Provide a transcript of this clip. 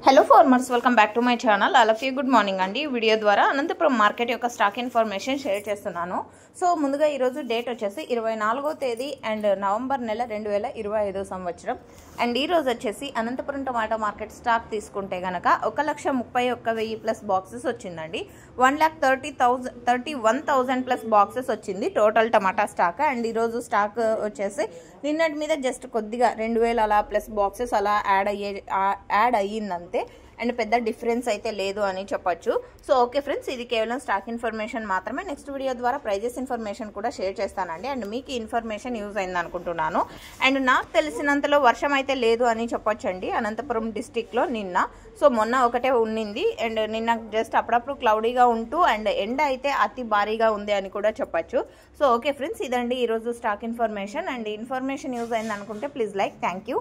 Hello farmers, welcome back to my channel. All of you good morning అండి. ఈ video ద్వారా Anantapuram market యొక్క stock information share చేస్తున్నాను. So ముందుగా ఈరోజు డేట్ వచ్చేసి 24వ తేదీ అండ్ నవంబర్ నెల 2025 సంవత్సరం. అండ్ ఈరోజు వచ్చేసి అనంతపురం టమాటా మార్కెట్ స్టాక్ తీసుకుంటే కనుక 1,31,000 ప్లస్ బాక్సెస్ వచ్చిందండి. 1,31,000 ప్లస్ బాక్సెస్ వచ్చింది టోటల్ టమాటా స్టాక్. అండ్ ఈరోజు స్టాక్ వచ్చేసి నిన్నటి మీద జస్ట్ కొద్దిగా 2,000 అలా ప్లస్ బాక్సెస్ అలా యాడ్ అయ్యిందంతే. అండ్ పెద్ద డిఫరెన్స్ అయితే లేదు అని చెప్పొచ్చు. సో ఓకే ఫ్రెండ్స్, ఇది కేవలం స్టాక్ ఇన్ఫర్మేషన్ మాత్రమే. నెక్స్ట్ వీడియో ద్వారా ప్రైజెస్ ఇన్ఫర్మేషన్ కూడా షేర్ చేస్తానండి. అండ్ మీకు ఇన్ఫర్మేషన్ యూజ్ అయింది అనుకుంటున్నాను. అండ్ నాకు తెలిసినంతలో వర్షం అయితే లేదు అని చెప్పొచ్చండి అనంతపురం డిస్టిక్లో నిన్న. సో మొన్న ఒకటే ఉన్నింది అండ్ నిన్న జస్ట్ అప్పుడప్పుడు క్లౌడీగా ఉంటూ అండ్ ఎండ అయితే అతి భారీగా ఉంది అని కూడా చెప్పొచ్చు. సో ఓకే ఫ్రెండ్స్, ఇదండి ఈరోజు stock information. And information use అయింది అనుకుంటే ప్లీజ్ లైక్. Thank you.